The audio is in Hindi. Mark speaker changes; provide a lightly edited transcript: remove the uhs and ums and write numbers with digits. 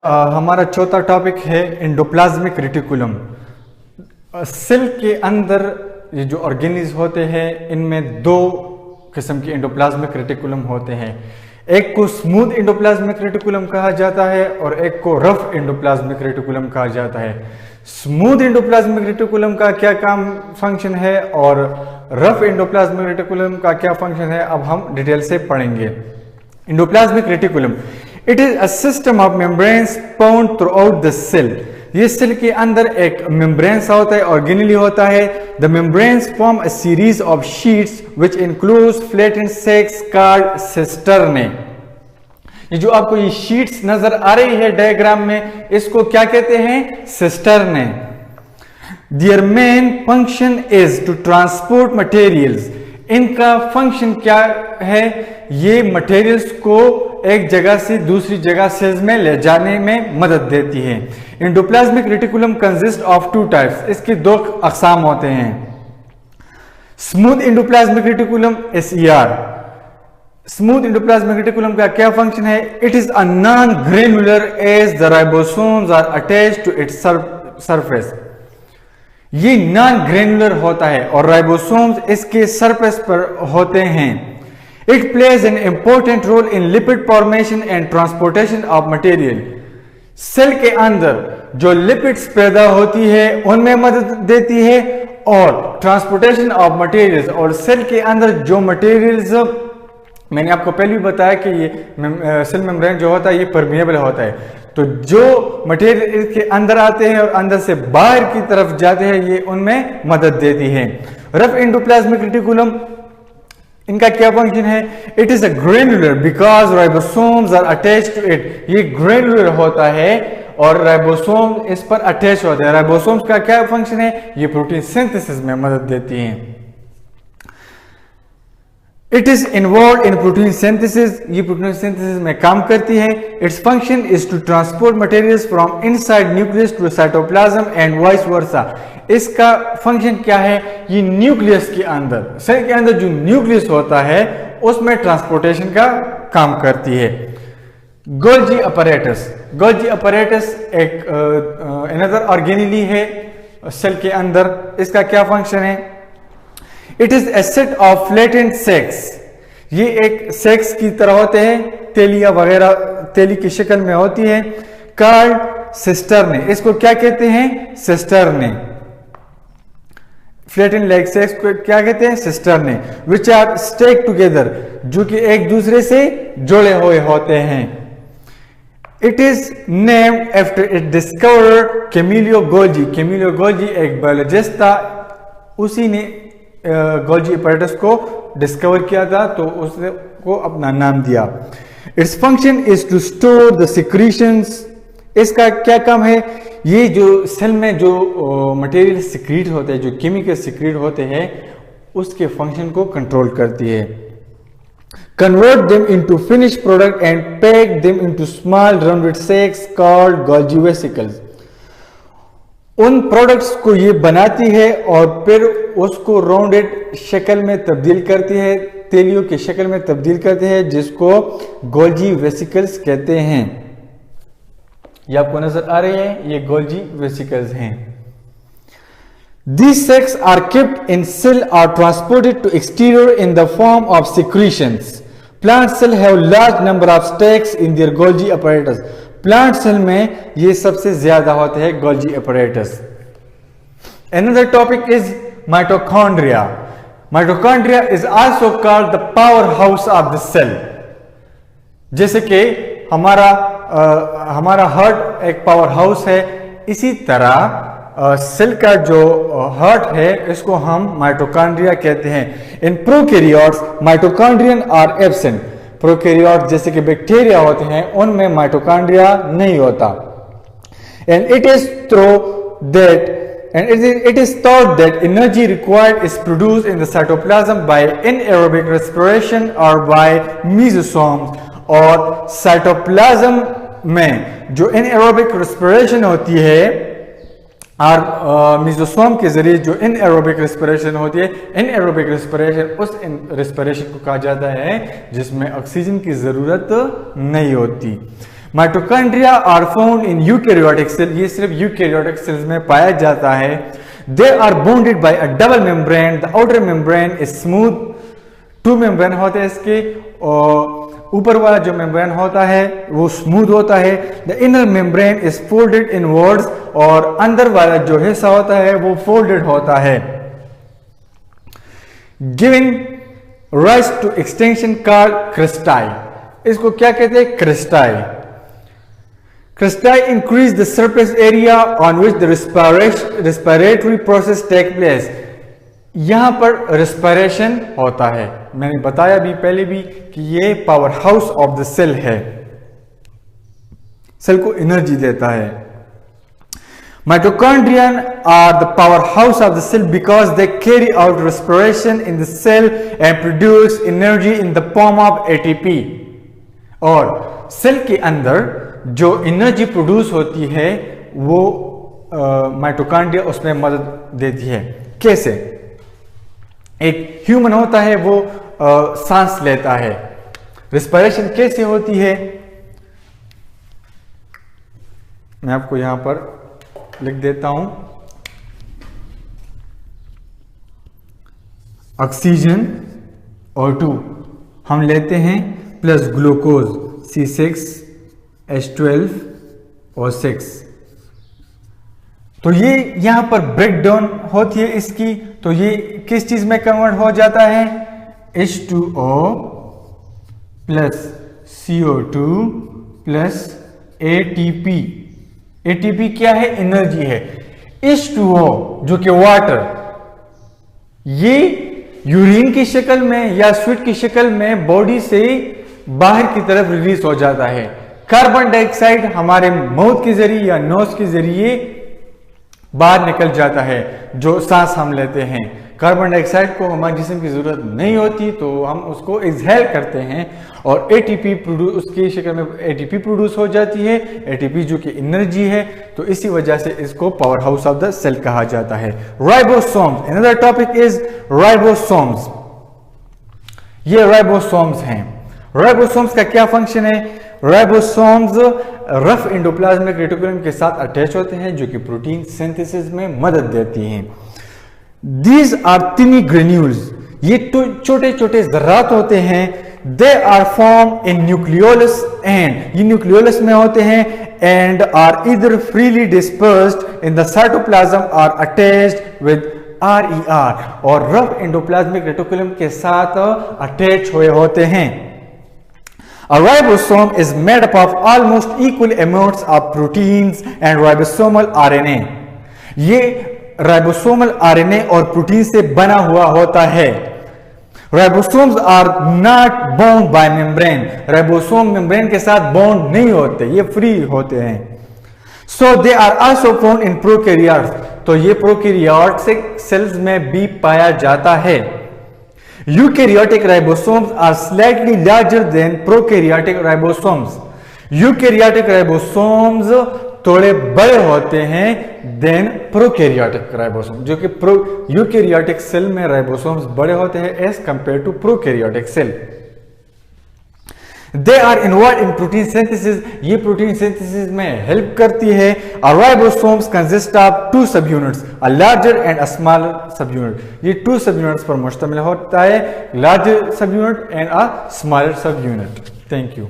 Speaker 1: हमारा चौथा टॉपिक है एंडोप्लाज्मिक रेटिकुलम। सेल के अंदर ये जो ऑर्गेनीज होते हैं इनमें दो किस्म के एंडोप्लाज्मिक रेटिकुलम होते हैं। एक को स्मूथ एंडोप्लाज्मिक रेटिकुलम कहा जाता है और एक को रफ एंडोप्लाज्मिक रेटिकुलम कहा जाता है। स्मूथ एंडोप्लाज्मिक रेटिकुलम का क्या काम फंक्शन है और रफ एंडोप्लाज्मिक रेटिकुलम का क्या फंक्शन है, अब हम डिटेल से पढ़ेंगे। Endoplasmic reticulum it is a system of membranes found throughout the cell. ये सेल के अंदर एक मेम्ब्रेन्स होता है, ऑर्गेनेली होता है। The membranes form a series of sheets which includes flattened sacs called cisternae. ये जो आपको ये शीट्स नजर आ रही है डायग्राम में, इसको क्या कहते हैं? Cisternae. Their main function is to transport materials. इनका फंक्शन क्या है? ये मटेरियल्स को एक जगह से दूसरी जगह सेल्स में ले जाने में मदद देती है। Endoplasmic reticulum consist of two types. इसके दो अकसाम होते हैं। Smooth endoplasmic reticulum SER। Smooth endoplasmic reticulum का क्या फंक्शन है? It is a non granular as the ribosomes are attached to its surface. ये नॉन ग्रेनुलर होता है और राइबोसोम्स इसके सरफेस पर होते हैं। It plays an important role in lipid formation and transportation of material. Cell के अंदर जो लिपिड्स पैदा होती है उनमें मदद देती है और ट्रांसपोर्टेशन ऑफ मटेरियल्स, और सेल के अंदर जो मटेरियल्स मैंने आपको पहले भी बताया कि ये सेल मेम्ब्रेन जो होता है ये परमिएबल होता है, तो जो मटेरियल इसके अंदर आते हैं और अंदर से बाहर की तरफ जाते हैं ये उनमें मदद देती है। रफ एंडोप्लाज्मिक रेटिकुलम इनका क्या फंक्शन है? It is a granular because ribosomes are attached to it. ये ग्रेनुलर होता है और राइबोसोम इस पर अटैच होते हैं। राइबोसोम्स का क्या फंक्शन है? ये प्रोटीन सिंथेसिस में मदद देती हैं। It is involve in protein synthesis. ये प्रोटीन सिंथेसिस में काम करती है। Its function is to transport materials from inside nucleus to cytoplasm and vice versa. इसका फंक्शन क्या है? ये न्यूक्लियस के अंदर, सेल के अंदर जो न्यूक्लियस होता है उसमें ट्रांसपोर्टेशन का काम करती है। Golgi apparatus. गोल्जी अपैरेटस एक अनदर ऑर्गेनेली है सेल के अंदर। इसका क्या फंक्शन है? It is a set of flattened sacs. ये एक सैक्स की तरह होते हैं, तेलिया वगैरह तेली की शक्ल में होती है। Called cisternae. इसको क्या कहते हैं? सिस्टर्ने। फ्लैटेंड लाइक सैक्स को क्या कहते हैं? Cisternae. Which are stack together, जो कि एक दूसरे से जुड़े हुए होते हैं। It is named after it discover Camillo Golgi. Camillo Golgi एक बायोलॉजिस्ट था, उसी ने गोल्जी अपैरेटस को डिस्कवर किया था तो उसको अपना नाम दिया। Its function is to store the secretions. इसका क्या काम है? ये जो सेल में जो मटेरियल सिक्रीट होते हैं, जो केमिकल सिक्रीट होते हैं, उसके फंक्शन को कंट्रोल करती है। Convert them into finish product and pack them into small rounded sacs called Golgi vesicles. उन प्रोडक्ट्स को ये बनाती है और फिर उसको राउंडेड शक्ल में तब्दील करती है, तेलियों की शक्ल में तब्दील करती है, जिसको गोल्जी वेसिकल्स कहते हैं। ये आपको नजर आ रहे हैं, ये गोल्जी वेसिकल्स हैं। These sacs are kept in cell or transported to exterior in the form of secretions. Plant cell have large number of sacs in their Golgi apparatus. Plant cell में ये सबसे ज्यादा होते हैं Golgi apparatus. Another topic is mitochondria. Mitochondria is also called the powerhouse of the cell. जैसे कि हमारा हार्ट एक पावर हाउस है, इसी तरह सेल का जो हार्ट है इसको हम माइटोकॉन्ड्रिया कहते हैं। In prokaryotes mitochondrion are absent. Prokaryote जैसे कि बैक्टीरिया होते हैं उनमें माइटोकॉन्ड्रिया नहीं होता। And it is thought that energy required is produced in the cytoplasm by anaerobic respiration or by mesosomes। और साइटोप्लाज्म में जो एनएरोबिक रेस्पिरेशन होती है और मिजोसोम के जरिए जो एनएरोबिक रेस्पिरेशन होती है, एनएरोबिक रेस्पिरेशन उस रेस्पिरेशन को कहा जाता है जिसमें ऑक्सीजन की जरूरत नहीं होती। Mitochondria are found in eukaryotic cell, ये सिर्फ यूकैरियोटिक सेल्स में पाया जाता है। They are bounded by a double membrane, the outer membrane is smooth, 2 membrane होते हैं इसके, और ऊपर वाला जो मेम्ब्रेन होता है वो स्मूथ होता है। The inner membrane is folded inwards, और अंदर वाला जो हिस्सा होता है वो फोल्डेड होता है, giving rise to extension called cristae. इसको क्या कहते हैं? Cristae. Cristae increase the surface area on which the respiratory process take place. यहां पर रेस्पिरेशन होता है, मैंने बताया भी पहले भी कि ये power house of the cell है, सेल को एनर्जी देता है। Mitochondrion are the power house of the cell because they carry out respiration in the cell and produce energy in the form of ATP. और सेल के अंदर जो एनर्जी प्रोड्यूस होती है वो माइटोकॉन्ड्रिया उसमें मदद देती है। कैसे? एक ह्यूमन होता है वो सांस लेता है, रेस्पिरेशन कैसे होती है मैं आपको यहां पर लिख देता हूं। ऑक्सीजन O2 हम लेते हैं प्लस ग्लूकोज C6H12 और 6, तो ये यहां पर ब्रेकडाउन होती है इसकी, तो ये किस चीज में कन्वर्ट हो जाता है? H2O plus CO2 plus ATP। ATP क्या है? एनर्जी है। H2O जो कि वाटर, ये यूरिन की शक्ल में या स्वीट की शक्ल में बॉडी से बाहर की तरफ रिलीज हो जाता है। कार्बन डाइऑक्साइड हमारे माउथ के जरिए या नोज के जरिए बाहर निकल जाता है जो सांस हम लेते हैं। कार्बन डाइऑक्साइड को हमारे जिस्म की जरूरत नहीं होती तो हम उसको एक्सहेल करते हैं, और एटीपी प्रोड्यूस, उसकी शक्ल में एटीपी प्रोड्यूस हो जाती है। एटीपी जो कि एनर्जी है, तो इसी वजह से इसको power house of the cell कहा जाता है। Ribosomes, another topic is ribosomes. ये राइबोसोम्स हैं। राइबोसोम्स का क्या फंक्शन है? राइबोसोम्स रफ एंडोप्लाज्मिक रेटिकुलम के साथ अटैच होते हैं जो कि प्रोटीन सिंथेसिस में मदद देती हैं। These are tiny granules, ये छोटे छोटे जर्रात होते हैं। They are formed in nucleolus and ये न्यूक्लियोलस में होते हैं and are either freely dispersed in the cytoplasm or attached with RER, और रफ एंडोप्लाज्मिक रेटिकुलम के साथ अटैच हुए होते हैं। A ribosome is made up of almost equal amounts of proteins and ribosomal RNA। ये राइबोसोमल आरएनए और प्रोटीन से बना हुआ होता है। Ribosomes are not bound by membrane, ribosome membrane के साथ बाउंड नहीं होते, ये फ्री होते हैं। So they are also found in prokaryotes, तो ये प्रोकैरियोटिक सेल्स में भी पाया जाता है। Eukaryotic ribosomes are slightly larger than prokaryotic ribosomes. Eukaryotic ribosomes थोड़े बड़े होते हैं देन प्रोकैरियोटिक राइबोसोम, जो कि यूकैरियोटिक सेल में राइबोसोम्स बड़े होते हैं as compare to prokaryotic cell. They are involve in protein synthesis, ये प्रोटीन सिंथेसिस में हेल्प करती है। Ribosomes consist of 2 subunits, a larger and a smaller subunit. ये 2 सब यूनिट्स पर मुश्तमिल होता है, लार्जर सब यूनिट एंड अ स्मॉलर सब यूनिट। Thank you.